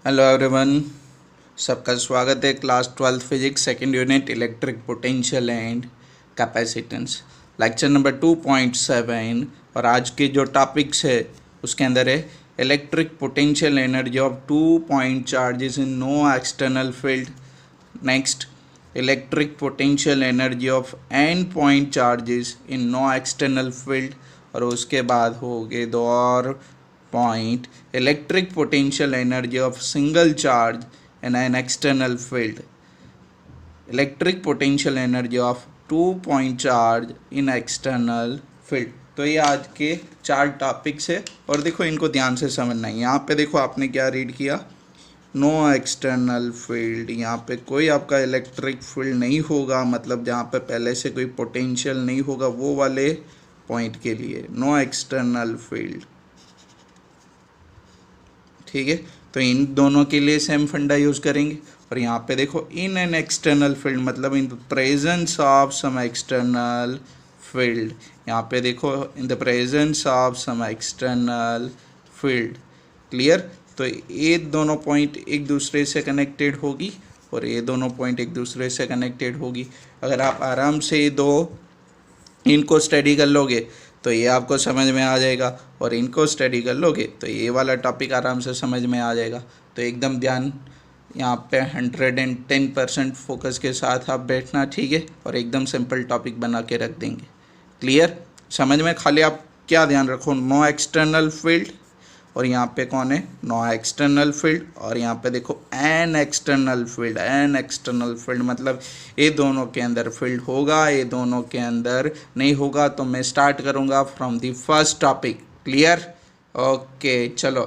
Hello everyone, सबका स्वागत है class 12th physics second unit electric potential and capacitance lecture number 2.7। और आज के जो टॉपिक्स है उसके अंदर है electric potential energy of 2 point charges in no external field. Next, electric potential energy of n point charges in no external field. और उसके बाद हो गए दो और point, electric potential energy of single charge in an external field, electric potential energy of 2 point charge in external field. तो ये आज के 4 टॉपिक्स है और देखो इनको ध्यान से समझना है। यहाँ पे देखो आपने क्या रीड किया, नो एक्सटर्नल फील्ड। यहाँ पे कोई आपका इलेक्ट्रिक फील्ड नहीं होगा, मतलब जहाँ पे पहले से कोई पोटेंशियल नहीं होगा वो वाले पॉइंट के लिए नो एक्सटर्नल फील्ड। ठीक है, तो इन दोनों के लिए सेम फंडा यूज़ करेंगे। और यहाँ पे देखो इन एन एक्सटर्नल फील्ड मतलब in the presence of some external field. यहाँ पे देखो in the presence of some external field. Clear? तो ये दोनों पॉइंट एक दूसरे से कनेक्टेड होगी और ये दोनों पॉइंट एक दूसरे से कनेक्टेड होगी। अगर आप आराम से इनको स्टडी कर लोगे तो ये आपको समझ में आ जाएगा, और इनको स्टडी कर लोगे तो ये वाला टॉपिक आराम से समझ में आ जाएगा। तो एकदम ध्यान यहाँ पे 110% फोकस के साथ आप बैठना, ठीक है, और एकदम सिंपल टॉपिक बना के रख देंगे। क्लियर? समझ में? खाली आप क्या ध्यान रखो, नो एक्सटर्नल फील्ड, और यहाँ पे कौन है, नो एक्सटर्नल फील्ड, और यहाँ पे देखो N external field. N external field मतलब ये दोनों के अंदर फील्ड होगा, ये दोनों के अंदर नहीं होगा। तो मैं स्टार्ट करूँगा from the first topic. Clear? Okay, चलो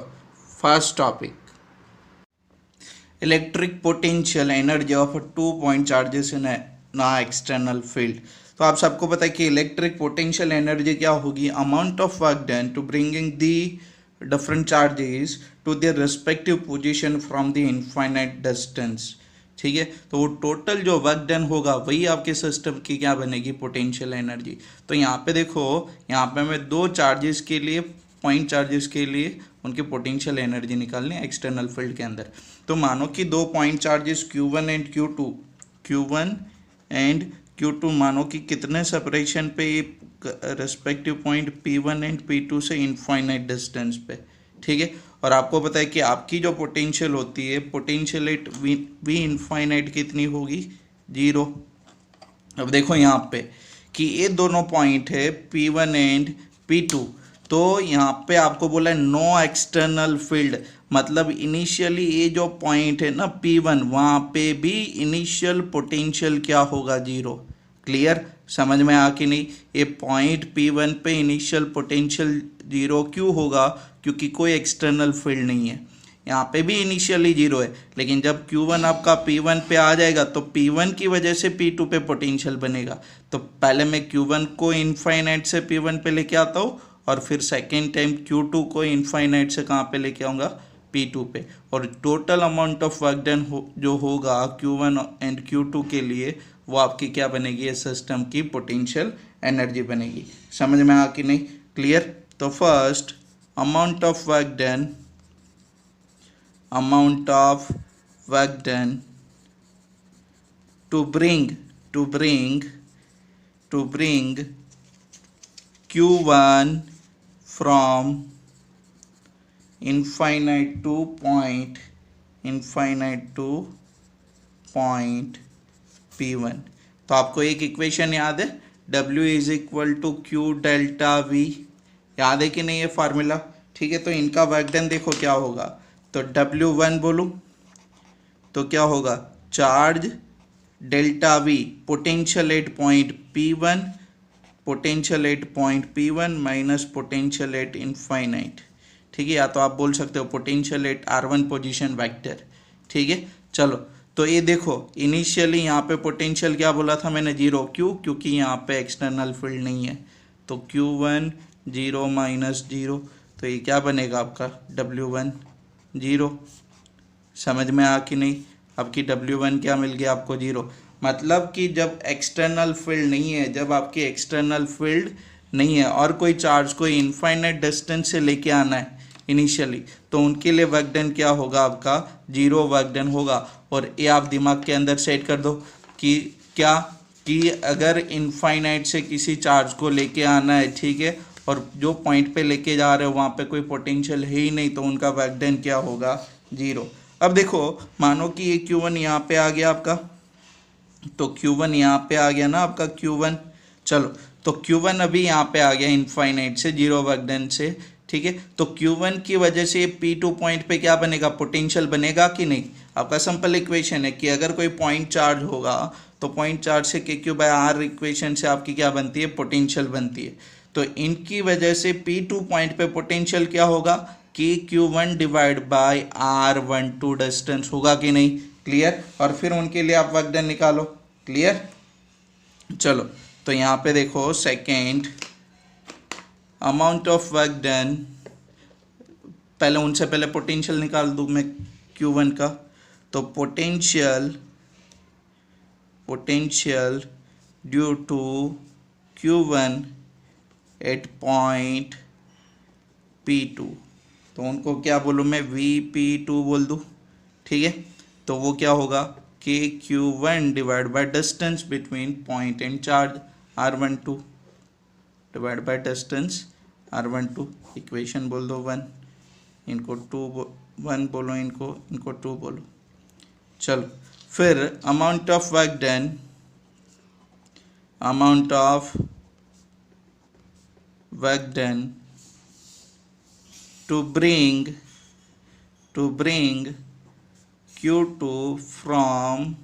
first topic, electric potential energy of 2 point charges in an external field. तो आप सबको पता है कि इलेक्ट्रिक पोटेंशियल एनर्जी क्या होगी, amount of work done to bringing the different charges to their respective position from the infinite distance। ठीक है, तो वो टोटल जो वर्क डन होगा वही आपके सिस्टम की क्या बनेगी, पोटेंशियल एनर्जी। तो यहाँ पे देखो, यहाँ पे हमें 2 चार्जेस के लिए, पॉइंट चार्जेस के लिए उनकी पोटेंशियल एनर्जी निकालनी है एक्सटर्नल फील्ड के अंदर। तो मानो कि 2 point charges Q1 and Q2, Q1 and Q2 मानो कि कितने सेपरेशन पे ये respective point P1 and P2 से इनफाइनाइट डिस्टेंस पे। ठीक है, और आपको पता है कि आपकी जो पोटेंशियल होती है, पोटेंशियल एट वी इनफाइनाइट कितनी होगी, 0। अब देखो यहाँ पे कि ये दोनों पॉइंट है P1 एंड P2, तो यहाँ पे आपको बोला है नो एक्सटर्नल फील्ड, मतलब इनिशियली ये जो पॉइंट है ना P1, वहाँ पे भी इनिशियल पोटेंशियल क्या होगा, 0। क्लियर? समझ में आ कि नहीं? ये पॉइंट P1 पे इनिशियल पोटेंशियल 0 क्यों होगा, क्योंकि कोई एक्सटर्नल फील्ड नहीं है। यहाँ पे भी इनिशियली 0 है, लेकिन जब Q1 आपका P1 पे आ जाएगा तो P1 की वजह से P2 पे पोटेंशियल बनेगा। तो पहले मैं Q1 को इनफाइनाइट से P1 पे लेके आता हूँ, और फिर सेकेंड टाइम Q2 को इनफाइनाइट से कहाँ पे लेके आऊँगा, P2 पे। और total amount of work done जो होगा Q1 एंड Q2 के लिए, वो आपकी क्या बनेगी, सिस्टम की पोटेंशियल एनर्जी बनेगी। समझ में आ कि नहीं? क्लियर? तो first, amount of work done, amount of work done to bring Q1 from infinite to point P1। तो आपको एक इक्वेशन याद है, W is equal to Q delta V, याद है कि नहीं ये फार्मूला? ठीक है, तो इनका वर्क डन देखो क्या होगा, तो W1 बोलूँ तो क्या होगा, charge delta V, potential at point P1, potential at point P1 minus potential at infinite. ठीक है, या तो आप बोल सकते हो potential at R1 position vector. ठीक है, चलो तो ये देखो इनिशियली यहाँ पे पोटेंशियल क्या बोला था मैंने, 0। क्यों? क्योंकि यहाँ पे एक्सटर्नल फील्ड नहीं है। तो Q1 0 माइनस 0, तो ये क्या बनेगा आपका, W1 0। समझ में आ कि नहीं? अब की W1 क्या मिल गया आपको, 0। मतलब कि जब एक्सटर्नल फील्ड नहीं है, जब आपकी एक्सटर्नल फील्ड नहीं है और कोई चार्ज को इनफाइनाइट डिस्टेंस से लेके आना है, इनिशियली, तो उनके लिए वर्क डन क्या होगा आपका, 0 वर्क डन होगा। और ये आप दिमाग के अंदर सेट कर दो कि क्या, कि अगर इनफाइनाइट से किसी चार्ज को लेके आना है, ठीक है, और जो पॉइंट पे लेके जा रहे हो वहाँ पे कोई पोटेंशियल है ही नहीं, तो उनका वर्क डन क्या होगा, 0। अब देखो मानो कि ये Q1 यहाँ पे आ गया आपका, तो Q1 यहाँ पे आ गया ना आपका Q1, चलो तो Q1 अभी यहाँ पे आ गया इनफाइनाइट से 0 वर्क डन से, ठीक है। तो Q1 की वजह से P2 पॉइंट पे क्या बनेगा, पोटेंशियल बनेगा कि नहीं। आपका सिंपल इक्वेशन है कि अगर कोई पॉइंट चार्ज होगा तो पॉइंट चार्ज से KQ/R इक्वेशन से आपकी क्या बनती है, पोटेंशियल बनती है। तो इनकी वजह से P2 पॉइंट पे पोटेंशियल क्या होगा, KQ1 divide by R12 distance होगा कि नहीं, क्लियर। और फिर उनके लिए आप वर्क डन निकालो, क्लियर। चलो तो यहाँ पे देखो second amount of work done, पहले उनसे पहले पोटेंशियल निकाल दूँ मैं Q1 का, तो potential due to Q1 at point P2, तो उनको क्या बोलूँ मैं, VP2 बोल दूँ, ठीक है। तो वो क्या होगा, KQ1 divide by distance between point and charge R12 divide by distance R12, equation बोल दो 1, इनको 1 बोलो, इनको 2 बोलो। चलो फिर amount of work done, to bring Q2 from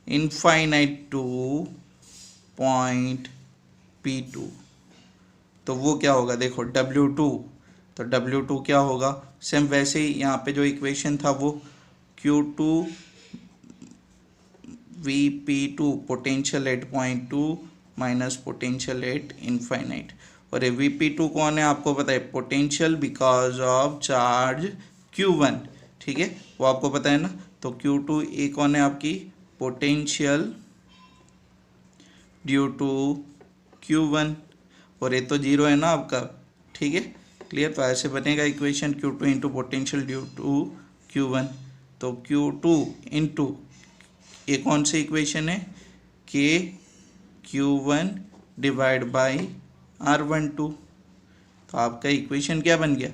infinite to point P2, तो वो क्या होगा, देखो W2, तो W2 क्या होगा, सेम वैसे ही यहाँ पे जो इक्वेशन था वो Q2 VP2 potential at point 2 minus potential at infinite, और ये VP2 कौन है आपको पता है, potential because of charge Q1, ठीक है, वो आपको पता है ना। तो Q2 ये कौन है आपकी, पोटेंशियल ड्यू टू Q1, और ये तो 0 है ना आपका, ठीक है, क्लियर। तो ऐसे बनेगा equation Q2 into potential due to Q1, तो Q2 इंटू ये कौन सी इक्वेशन है, KQ1 डिवाइड बाई R12, तो आपका इक्वेशन क्या बन गया,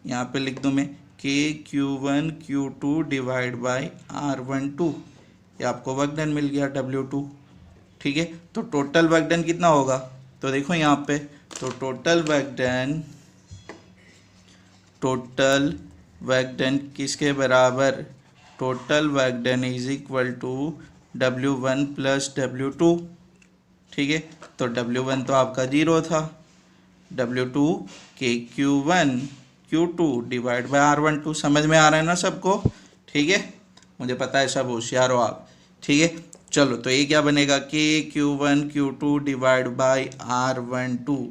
यहाँ पे लिख दूँ मैं KQ1 Q2 divide by R12, ये आपको वर्क डन मिल गया W2, ठीक है। तो टोटल वर्क डन कितना होगा, तो देखो यहाँ पे, तो टोटल वर्क डन किसके बराबर, total work done is equal to W1 plus W2, ठीक है। तो W1 तो आपका 0 था, W2 KQ1 Q2 divide by R12, समझ में आ रहा है ना सबको, ठीक है, मुझे पता है सब होशियार हो आप, ठीक है। चलो तो ये क्या बनेगा, KQ1 Q2 divide by R12,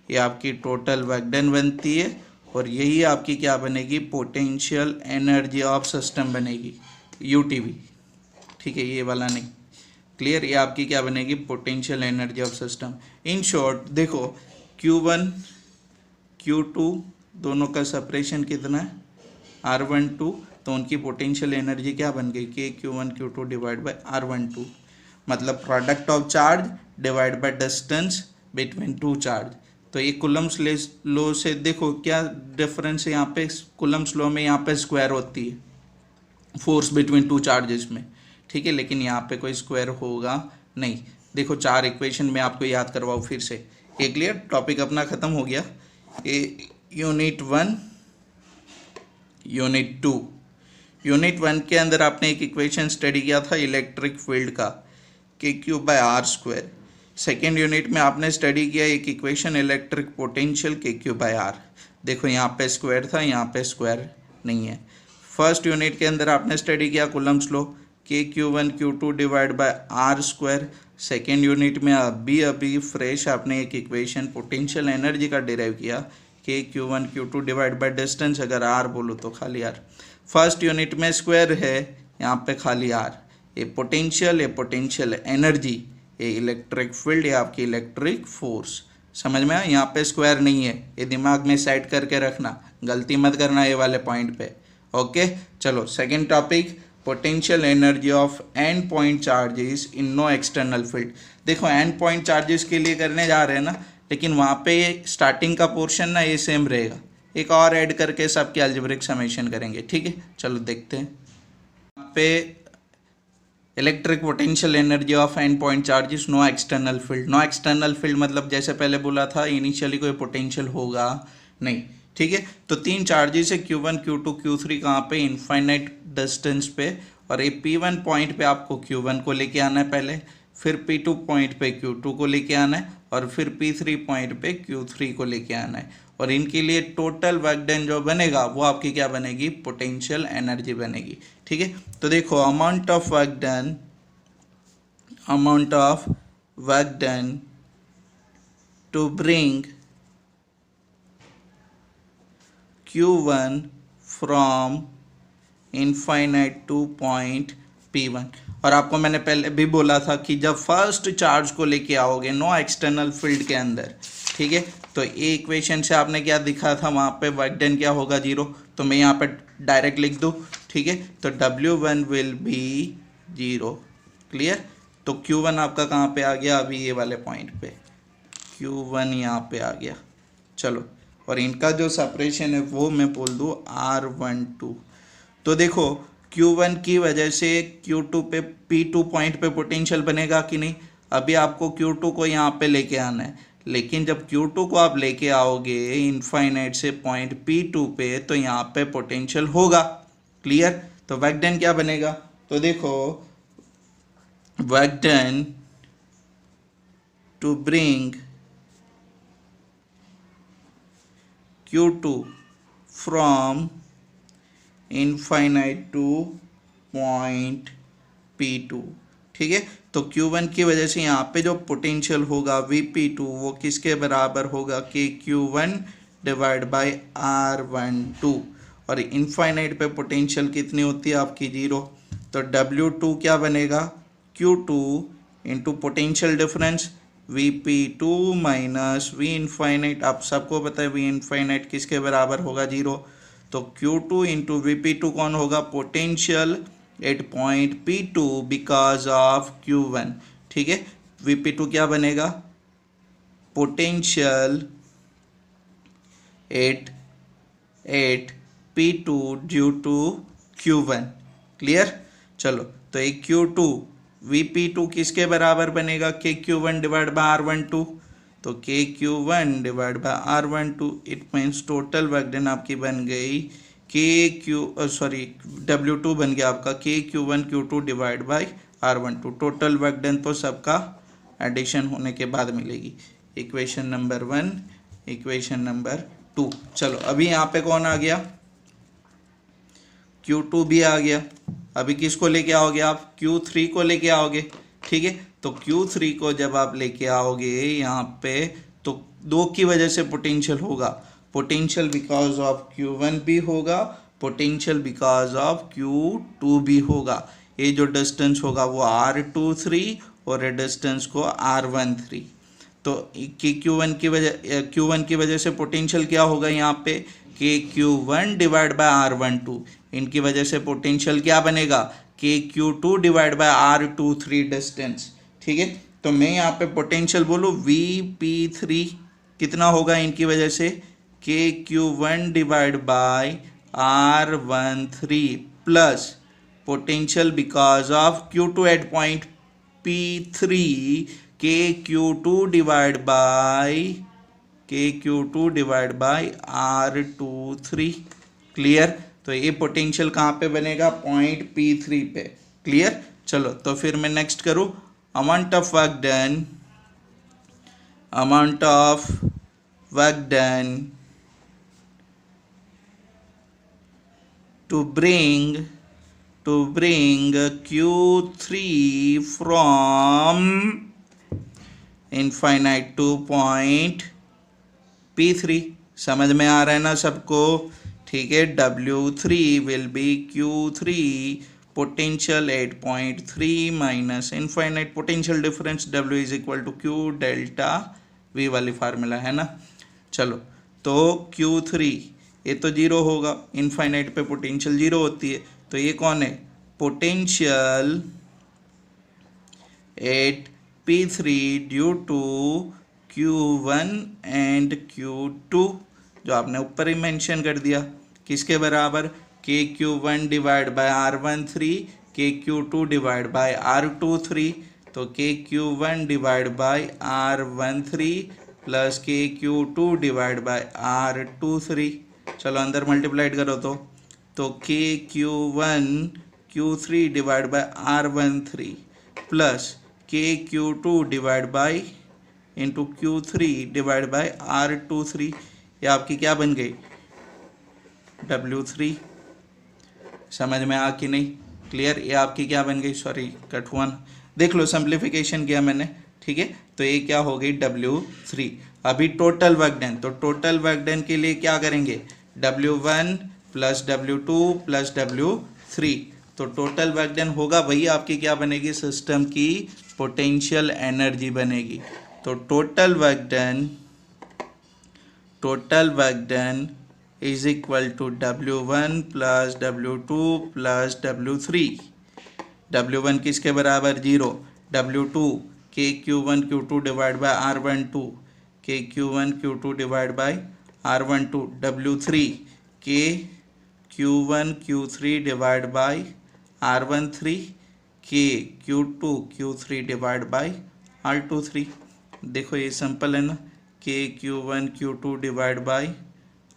ये आपकी टोटल वर्क डन बनती है, और यही आपकी क्या बनेगी, पोटेंशियल एनर्जी ऑफ सिस्टम बनेगी, UTV, ठीक है, ये वाला नहीं, क्लियर। ये आपकी क्या बनेगी, potential energy of system. In short देखो Q1 Q2 दोनों का सेपरेशन कितना है, R12, तो उनकी पोटेंशियल एनर्जी क्या बन गई, KQ1 Q2 divide by R12, मतलब product of charge divide by distance between two charge. तो ये कुलम्स लॉ से देखो क्या डिफरेंस है, यहाँ पे कुलम्स लॉ में यहाँ पे स्क्वायर होती है फोर्स बिटवीन टू चार्जेस में, ठीक है, लेकिन यहाँ पे कोई स्क्वायर होगा नहीं। देखो 4 इक्वेशन में आपको याद करवाओ फिर से, ये क्लियर, टॉपिक अपना ख़त्म हो गया। ये यूनिट 1 यूनिट 1 के अंदर आपने एक इक्वेशन स्टडी किया था इलेक्ट्रिक फील्ड का, KQ/R²। सेकेंड यूनिट में आपने स्टडी किया एक इक्वेशन इलेक्ट्रिक पोटेंशियल KQ/R। देखो यहाँ पे स्क्वायर था, यहाँ पे स्क्वायर नहीं है। फर्स्ट यूनिट के अंदर आपने स्टडी किया Coulomb's law, KQ1 Q2 divide bye R²। Second unit में अभी फ्रेश आपने एक इक्वेशन पोटेंशियल एनर्जी का डिराइव किया, KQ1 Q2 divide by distance, अगर R बोलो तो खाली R। फर्स्ट यूनिट में स्क्वायर है, यहाँ पे खाली R। ये पोटेंशियल एनर्जी, ये इलेक्ट्रिक फील्ड, ये आपकी इलेक्ट्रिक फोर्स, समझ में आया? यहाँ पे स्क्वायर नहीं है, ये दिमाग में सेट करके रखना, गलती मत करना ये वाले पॉइंट पे। ओके, चलो second topic, potential energy of N point charges in no external field. देखो एंड पॉइंट चार्जेस के लिए करने जा रहे हैं ना, लेकिन वहाँ पे स्टार्टिंग का पोर्शन ना ये सेम रहेगा, एक और ऐड करके सबकी अलजेब्रिक समेशन करेंगे। ठीक है, चलो देखते हैं। यहाँ पे electric potential energy of N point charges no external field. No external field मतलब जैसे पहले बोला था इनिशियली कोई पोटेंशियल होगा नहीं। ठीक है, तो तीन चार्जेस है Q1 Q2 Q3, कहाँ पे? इनफाइनाइट डिस्टेंस पे। और ये P1 पॉइंट पे आपको Q1 को लेके आना है पहले, फिर P2 पॉइंट पे Q2 को लेके आना है, और फिर P3 पॉइंट पे Q3 को लेके आना है। और इनके लिए टोटल वर्क डन जो बनेगा वो आपकी क्या बनेगी? पोटेंशियल एनर्जी बनेगी। ठीक है, तो देखो amount of work done to bring Q1 from infinite to point P1। और आपको मैंने पहले भी बोला था कि जब फर्स्ट चार्ज को लेके आओगे नो एक्सटर्नल फील्ड के अंदर, ठीक है, तो ये इक्वेशन से आपने क्या दिखा था, वहाँ पे वर्क डन क्या होगा? 0। तो मैं यहाँ पे डायरेक्ट लिख दूँ। ठीक है, तो W1 विल बी 0। क्लियर? तो Q1 आपका कहाँ पे आ गया? अभी ये वाले पॉइंट पे Q1 यहाँ पे आ गया। चलो, और इनका जो सेपरेशन है वो मैं बोल दूँ R12। तो देखो Q1 की वजह से Q2 पे P2 पॉइंट पे पोटेंशियल बनेगा कि नहीं? अभी आपको Q2 को यहाँ पे लेके आना है, लेकिन जब Q2 को आप लेके आओगे इनफाइनाइट से पॉइंट P2 पे, तो यहाँ पे पोटेंशियल होगा। क्लियर? तो वर्क डन क्या बनेगा? तो देखो work done to bring Q2 from infinite to point P2। ठीक है, तो Q1 की वजह से यहाँ पे जो पोटेंशियल होगा Vp2 वो किसके बराबर होगा? KQ1 divide by R12। और इनफाइनाइट पे पोटेंशियल कितनी होती है आपकी? 0। तो W2 क्या बनेगा? Q2 into potential difference Vp2 minus V infinite. आप सबको पता है V इनफाइनाइट किसके बराबर होगा? 0। तो Q2 इंटू Vp2 कौन होगा? Potential at point P2 because of Q1। ठीक है, Vp2 क्या बनेगा? Potential at P2 due to Q1। Clear? चलो, तो एक Q2 Vp2 किसके बराबर बनेगा? KQ1 divide by R12। तो KQ1 divide by R12, it means total work done आपकी बन गई W2 बन गया आपका KQ1 Q2 divide by R12। Total work done तो सबका एडिशन होने के बाद मिलेगी। Equation number 1, equation number 2। चलो, अभी यहाँ पे कौन आ गया? Q2 भी आ गया। अभी किसको लेके आओगे आप? Q3 को लेके आओगे। ठीक है, तो Q3 को जब आप लेके आओगे यहाँ पे, तो दो की वजह से पोटेंशियल होगा। पोटेंशियल बिकॉज ऑफ Q1 भी होगा, पोटेंशियल बिकॉज ऑफ Q2 भी होगा। ये जो डिस्टेंस होगा वो R23 और ये डिस्टेंस को R13। तो Q1 की वजह से पोटेंशियल क्या होगा यहाँ पे? KQ1 divide by R12। इनकी वजह से पोटेंशियल क्या बनेगा? KQ2 divide by R23 distance. ठीक है, तो मैं यहाँ पे पोटेंशियल बोलूँ Vp3 कितना होगा इनकी वजह से? KQ1 divide by R13 plus potential because of Q2 at point P3 KQ2 divide by R23। Clear? तो ये पोटेंशियल कहाँ पे बनेगा? पॉइंट P3 पे। क्लियर? चलो, तो फिर मैं नेक्स्ट करूँ। Amount of work done to bring Q3 from infinite to point P3। समझ में आ रहा है ना सबको? ठीक है, W3 will be Q3 potential 8.3 minus infinite potential difference W is equal to Q delta V वाली फार्मूला है ना। चलो तो Q3 ये तो जीरो होगा, इनफाइनाइट पे पोटेंशियल जीरो होती है, तो ये कौन है, potential at P3 due to Q1 and Q2, जो आपने ऊपर ही मेंशन कर दिया, किसके बराबर, KQ1 divide by R13 KQ2 divide by R23, तो KQ1 divide by R13 plus KQ2 divide by R23, चलो अंदर मल्टीप्लाइड करो तो KQ1 Q3 divide by R13 plus KQ2 divide bye into Q3 divide by R23, ये आपकी क्या बन गई, W3। समझ में आ कि नहीं, क्लियर, ये आपकी क्या बन गई, सॉरी कट हुआ ना, देख लो सिंप्लीफिकेशन किया मैंने, ठीक है, तो ये क्या हो गई W3। अभी टोटल वर्क डन, तो टोटल वर्क डन के लिए क्या करेंगे, W1 plus W2 plus W3, तो टोटल वर्क डन होगा वही आपकी क्या बनेगी, सिस्टम की पोटेंशियल एनर्जी बनेगी। तो total work done is equal to W1 plus W2 plus W3। W1 किसके बराबर, zero, W2 KQ1 Q2 divide by R12 KQ1 Q2 divide by R12, W3 KQ1 Q3 divide by R13 KQ2 Q3 divide by R23। देखो ये simple है ना, KQ1 Q2 divide by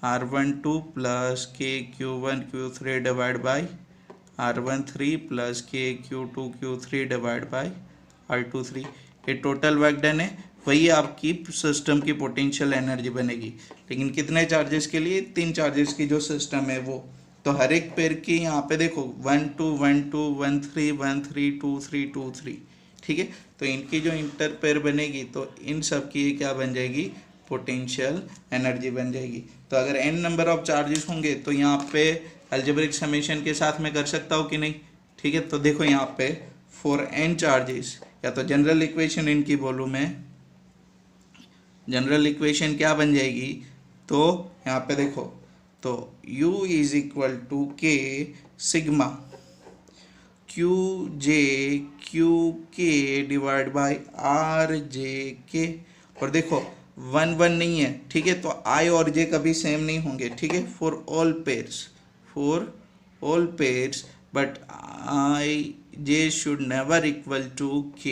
R12 plus KQ1 Q3 divide by R13 plus KQ2 Q3 divide by R23, ये total work done है, वही आपकी system की potential energy बनेगी। लेकिन कितने चार्जेस के लिए, 3 चार्जेस की जो सिस्टम है वो, तो हर एक पेयर की यहाँ पे देखो 1 2 1 2 1 3 1 3 2 3 2 3, ठीक है, तो इनकी जो इंटर पेयर बनेगी तो इन सब की क्या बन जाएगी, पोटेंशियल एनर्जी बन जाएगी। तो अगर n नंबर ऑफ चार्जेस होंगे तो यहाँ पे अलजेब्रिक समेशन के साथ में कर सकता हूँ कि नहीं, ठीक है, तो देखो यहाँ पे फॉर n चार्जेस, या तो जनरल इक्वेशन इनकी बोलूँ मैं, जनरल इक्वेशन क्या बन जाएगी, तो यहाँ पे देखो, तो U is equal to K sigma QJ QK divide by RJK, और देखो 1 1 नहीं है, ठीक है, तो I और J कभी सेम नहीं होंगे, ठीक है, for all pairs but J should never equal to K,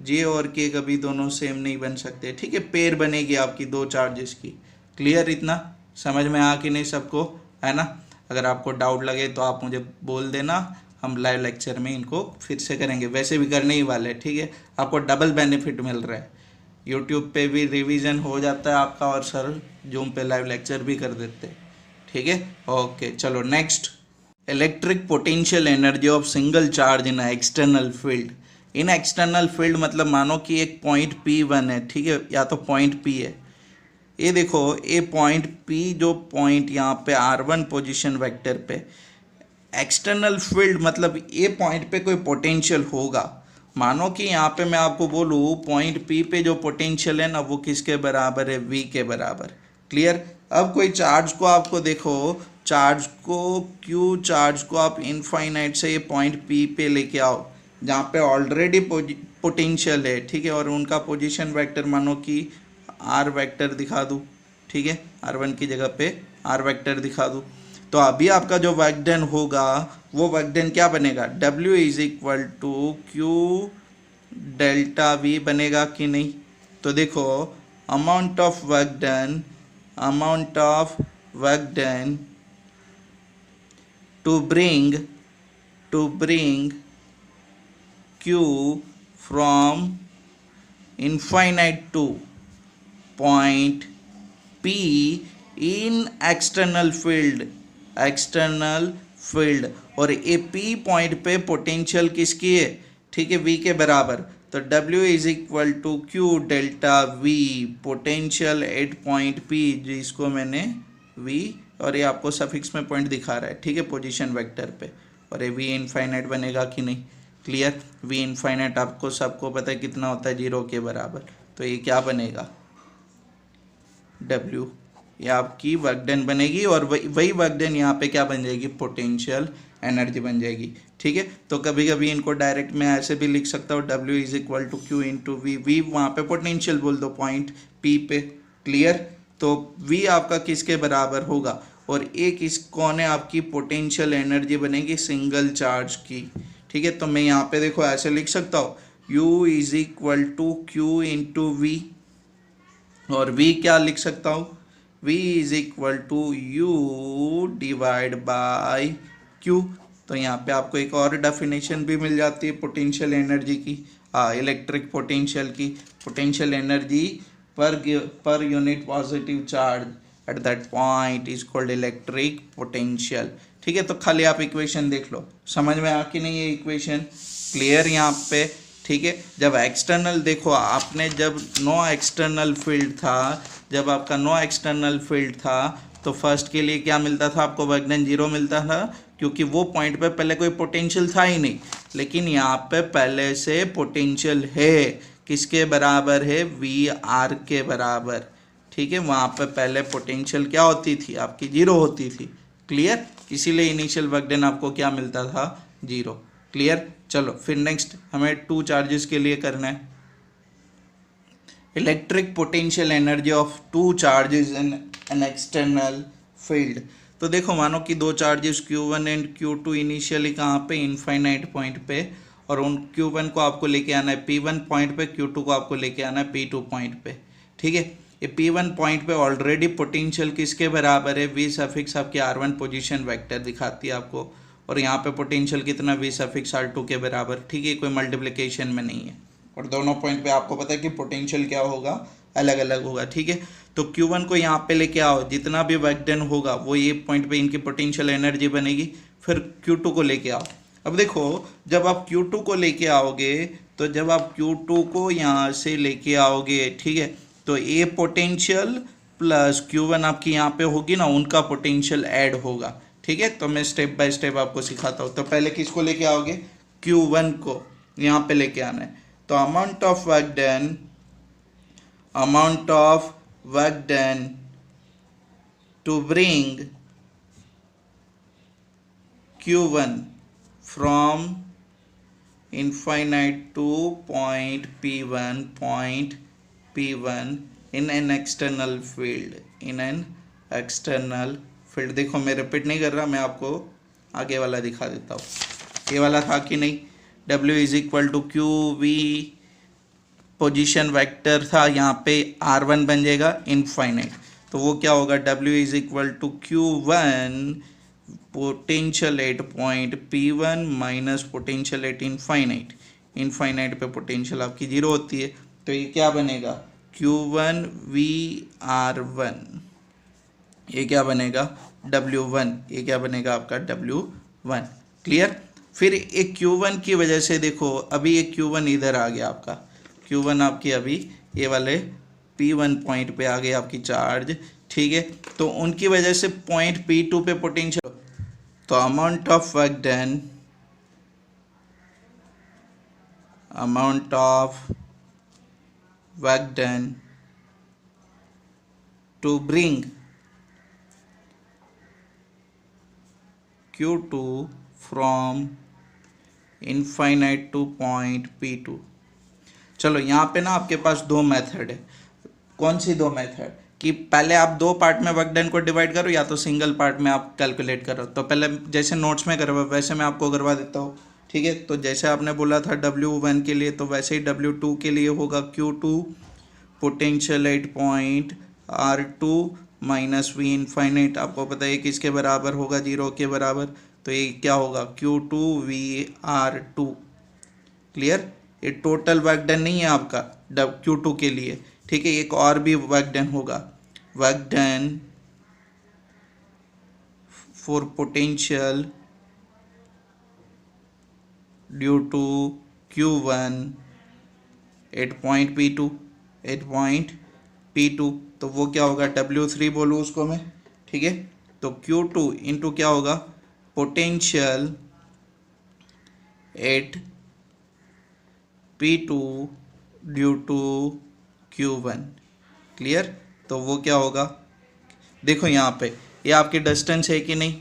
J और K कभी दोनों सेम नहीं बन सकते, ठीक है, पेयर बनेगी आपकी 2 चार्जेस की। क्लियर, इतना समझ में आ कि नहीं सबको, है ना। अगर आपको डाउट लगे तो आप मुझे बोल देना, हम लाइव लेक्चर में इनको फिर से करेंगे, वैसे भी करने ही वाले, ठीक है, आपको डबल बेनिफिट मिल रहा है, यूट्यूब पे भी रिवीजन हो जाता है आपका, और सर जूम पे लाइव लेक्चर भी कर देते हैं, ठीक है। ओके चलो next, electric potential energy of single charge in external field. In external field मतलब मानो कि एक पॉइंट P1 है, ठीक है, या तो पॉइंट P है, ये देखो ये पॉइंट P, जो पॉइंट यहाँ पे R1 पोजीशन वेक्टर पे, एक्सटर्नल फील्ड मतलब ये पॉइंट पे कोई पोटेंशियल होगा। मानो कि यहाँ पे मैं आपको बोलूँ पॉइंट P पे जो पोटेंशियल है ना वो किसके बराबर है, V के बराबर। क्लियर। अब कोई चार्ज को आपको देखो, चार्ज को Q चार्ज को आप इनफाइनाइट से ये पॉइंट P पे लेके आओ जहाँ पे ऑलरेडी पोटेंशियल है, ठीक है, और उनका पोजीशन वेक्टर मानो कि R वेक्टर दिखा दूँ, ठीक है, R1 की जगह पे R वेक्टर दिखा दूँ, तो अभी आपका जो वर्क डन होगा वो वर्क डन क्या बनेगा, W is equal to Q delta V बनेगा कि नहीं। तो देखो amount of work done to bring Q from infinite to point P in external field, और ए P पॉइंट पे पोटेंशियल किसकी है, ठीक है, V के बराबर, तो W is equal to Q delta V potential at point P, जिसको मैंने V और ये आपको सफिक्स में पॉइंट दिखा रहा है, ठीक है, पोजीशन वेक्टर पे, और ये V इनफाइनाइट बनेगा कि नहीं। क्लियर। V इनफाइनाइट आपको सबको पता है कितना होता है, 0 के बराबर, तो ये क्या बनेगा, W, ये आपकी वर्क डन बनेगी और वही वर्क डन यहाँ पे क्या बन जाएगी, पोटेंशियल एनर्जी बन जाएगी। ठीक है, तो कभी कभी इनको डायरेक्ट मैं ऐसे भी लिख सकता हूँ, W is equal to Q into V, V वहाँ पे पोटेंशियल बोल दो पॉइंट P पे। क्लियर, तो V आपका किसके बराबर होगा, और एक इस कौन है आपकी पोटेंशियल एनर्जी बनेगी सिंगल चार्ज की। ठीक है, तो मैं यहाँ पे देखो ऐसे लिख सकता हूँ, U is equal to Q into V, और V क्या लिख सकता हूँ, V is equal to U divide by Q। तो यहाँ पे आपको एक और डेफिनेशन भी मिल जाती है पोटेंशियल एनर्जी की, इलेक्ट्रिक पोटेंशियल की। Potential energy per unit positive charge at that point is called electric potential. ठीक है, तो खाली आप इक्वेशन देख लो, समझ में आ कि नहीं ये इक्वेशन, क्लियर यहाँ पे। ठीक है, जब एक्सटर्नल देखो आपने, जब नो एक्सटर्नल फील्ड था, जब आपका नो एक्सटर्नल फील्ड था तो फर्स्ट के लिए क्या मिलता था आपको, वर्क डन 0 मिलता था, क्योंकि वो पॉइंट पे पहले कोई पोटेंशियल था ही नहीं। लेकिन यहाँ पे पहले से पोटेंशियल है, किसके बराबर है, वी आर के बराबर। ठीक है, वहाँ पे पहले पोटेंशियल क्या होती थी आपकी, 0 होती थी। क्लियर, इसीलिए इनिशियल वर्क डन आपको क्या मिलता था, 0। क्लियर, चलो फिर नेक्स्ट हमें टू चार्जेस के लिए करना है, electric potential energy of two charges in an external field. तो देखो मानो कि दो charges Q1 and Q2 initially कहाँ पे, इनफाइनाइट पॉइंट पे, और उन Q1 को आपको लेके आना है P1 पॉइंट पे, Q2 को आपको लेके आना है P2 पॉइंट पे। ठीक है, ये P1 पॉइंट पे ऑलरेडी पोटेंशियल किसके बराबर है, V सफिक्स आपकी R1 पोजीशन वेक्टर दिखाती है आपको, और यहाँ पे पोटेंशियल कितना, V सफिक्स R2 के बराबर। ठीक है, कोई मल्टीप्लिकेशन में नहीं है, और दोनों पॉइंट पे आपको पता है कि पोटेंशियल क्या होगा, अलग अलग होगा। ठीक है, तो Q1 को यहाँ पे लेके आओ, जितना भी वर्क डन होगा वो ये पॉइंट पे इनकी पोटेंशियल एनर्जी बनेगी। फिर Q2 को लेके आओ। अब देखो जब आप Q2 को लेके आओगे, तो जब आप Q2 को यहाँ से लेके आओगे, ठीक है, तो ये पोटेंशियल प्लस Q1 आपकी यहाँ पे होगी ना, उनका पोटेंशियल ऐड होगा। ठीक है, तो मैं स्टेप बाय स्टेप आपको सिखाता हूँ। तो पहले किसको लेके आओगे, Q1 को यहाँ पे लेके आना है। तो amount of work done to bring Q1 from infinite to point P1 in an external field, देखो मैं रिपीट नहीं कर रहा, मैं आपको आगे वाला दिखा देता हूँ। ये वाला था कि नहीं, W is equal to Q V position vector था, यहाँ पे R1 बन जाएगा इनफाइनाइट, तो वो क्या होगा, W is equal to Q1 potential at point P1 minus potential at infinite पे पोटेंशियल आपकी 0 होती है, तो ये क्या बनेगा, Q1 VR1, ये क्या बनेगा, W1, ये क्या बनेगा आपका W1। क्लियर, फिर एक Q1 की वजह से देखो अभी एक Q1 इधर आ गया आपका, Q1 आपकी अभी ये वाले P1 पॉइंट पे आ गई आपकी चार्ज। ठीक है, तो उनकी वजह से पॉइंट P2 पे पोटेंशियल, तो amount of work done to bring Q2 from infinite to point P2। चलो यहाँ पे ना आपके पास दो मेथड है, कौन सी दो मेथड, कि पहले आप दो पार्ट में वर्क डन को डिवाइड करो, या तो सिंगल पार्ट में आप कैलकुलेट करो। तो पहले जैसे नोट्स में करवा वैसे मैं आपको करवा देता हूँ। ठीक है, तो जैसे आपने बोला था W1 के लिए, तो वैसे ही W2 के लिए होगा Q2 potential at point R2 minus V infinite, आपको पता है किसके बराबर होगा, 0 के बराबर, तो ये क्या होगा Q2 VR2। क्लियर, ये टोटल वर्क डन नहीं है आपका Q2 के लिए। ठीक है, एक और भी वर्क डन होगा, work done for potential due to Q1 at point P2, तो वो क्या होगा, W3 बोलूँ उसको मैं। ठीक है, तो Q2 इंटू क्या होगा, potential at P2 due to Q1। Clear, तो वो क्या होगा, देखो यहाँ पे ये आपकी डिस्टेंस है कि नहीं,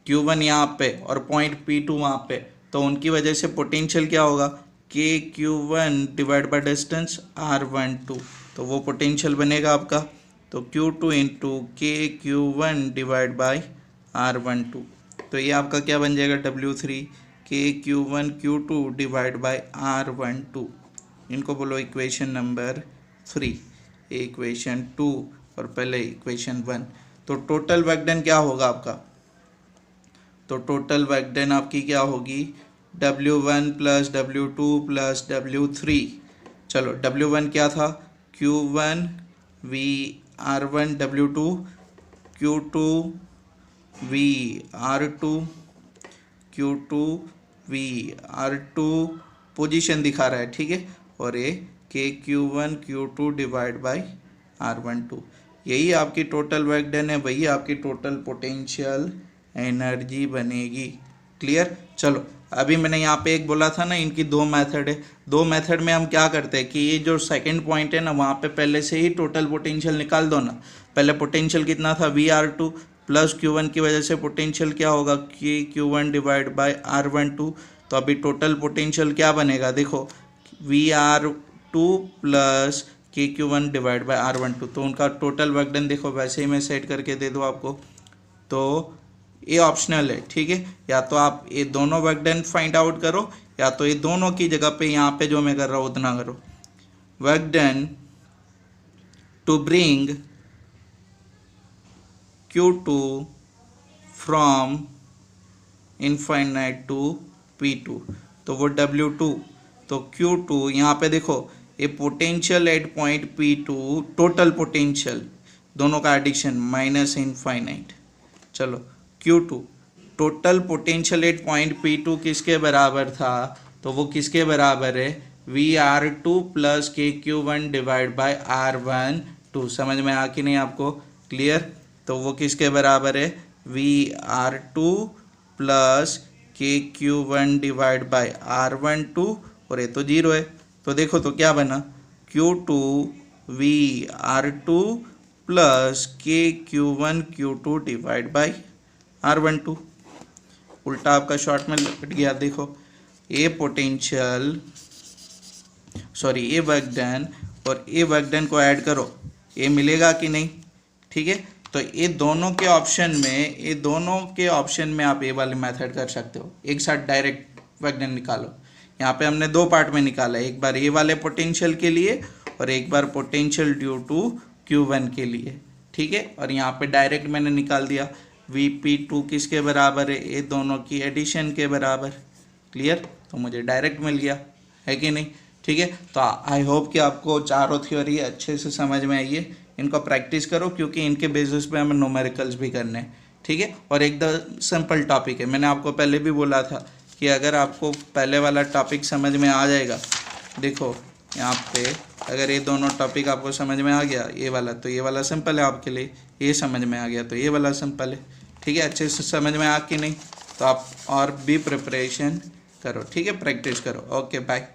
Q1 यहाँ पे और पॉइंट P2 वहाँ पे, तो उनकी वजह से पोटेंशियल क्या होगा, KQ1 divide by distance R12, तो वो पोटेंशियल बनेगा आपका, तो Q2 into KQ1 divide by R12, तो ये आपका क्या बन जाएगा W3 KQ1 Q2 divide by R12, इनको बोलो इक्वेशन नंबर 3, इक्वेशन 2 और पहले इक्वेशन 1। तो टोटल वर्क डन क्या होगा आपका, तो टोटल वर्क डन आपकी क्या होगी W1 plus W2 plus W3। चलो W1 क्या था, Q1 V R1 W2 Q2 V R2 Q2 V R2 position दिखा रहा है, ठीक है, और ये KQ1 Q2 divide by R12, यही आपकी टोटल वर्क डन है, वही आपकी टोटल पोटेंशियल एनर्जी बनेगी। क्लियर। चलो अभी मैंने यहाँ पे एक बोला था ना, इनकी दो मेथड है, दो मेथड में हम क्या करते हैं कि ये जो सेकंड पॉइंट है ना, वहाँ पे पहले से ही टोटल पोटेंशियल निकाल दो ना। पहले पोटेंशियल कितना था, VR2 प्लस Q1 की वजह से पोटेंशियल क्या होगा, Q1 डिवाइड बाय R12, तो अभी टोटल पोटेंशियल क्या बनेगा, देखो VR2 plus KQ1 divide by R12, तो उनका टोटल वर्क डन देखो वैसे ही मैं सेट करके दे दूँ आपको, तो ये ऑप्शनल है, ठीक है, या तो आप ये दोनों वर्क डन फाइंड आउट करो, या तो ये दोनों की जगह पे यहाँ पे जो मैं कर रहा हूँ उतना करो। Work done to bring Q2 from infinite to P2, तो वो W2, तो Q2 यहाँ पे देखो ये potential at point P2, total potential दोनों का एडिशन माइनस इनफाइनाइट। चलो Q2 total potential at point P2 किसके बराबर था, तो वो किसके बराबर है, VR2 plus KQ1 divide by R12, समझ में आ कि नहीं आपको, क्लियर। तो वो किसके बराबर है, VR2 plus KQ1 divide by R12, और ये तो जीरो है, तो देखो तो क्या बना, Q2 VR2 plus KQ1 Q2 divide by R12, उल्टा आपका शॉर्ट में लपट गया। देखो ये पोटेंशियल, सॉरी ये वर्क डन और ये वर्क डन को ऐड करो, ये मिलेगा कि नहीं, ठीक है। तो ये दोनों के ऑप्शन में, ये दोनों के ऑप्शन में आप ये वाले मेथड कर सकते हो, एक साथ डायरेक्ट वर्क डन निकालो। यहाँ पे हमने दो पार्ट में निकाला, एक बार ये वाले पोटेंशियल के लिए और एक बार पोटेंशियल ड्यू टू Q1 के लिए, ठीक है, और यहाँ पे डायरेक्ट मैंने निकाल दिया Vp2 किसके बराबर है, ये दोनों की एडिशन के बराबर, क्लियर, तो मुझे डायरेक्ट मिल गया, है कि नहीं, ठीक है। तो आई होप कि आपको चारों थ्योरी अच्छे से समझ में आई है, इनको प्रैक्टिस करो क्योंकि इनके बेसिस पे हमें न्यूमेरिकल्स भी करने हैं, ठीक है, और एकदम सिंपल टॉपिक है। मैंने आपको पहले भी बोला था कि अगर आपको पहले वाला टॉपिक समझ में आ जाएगा, देखो यहाँ पे अगर ये दोनों टॉपिक आपको समझ में आ गया, ये वाला, तो ये वाला सिंपल है आपके लिए, ये समझ में आ गया तो ये वाला सिंपल है, ठीक है। अच्छे से समझ में आ कि नहीं, तो आप और भी प्रिपरेशन करो, ठीक है, प्रैक्टिस करो। Okay bye.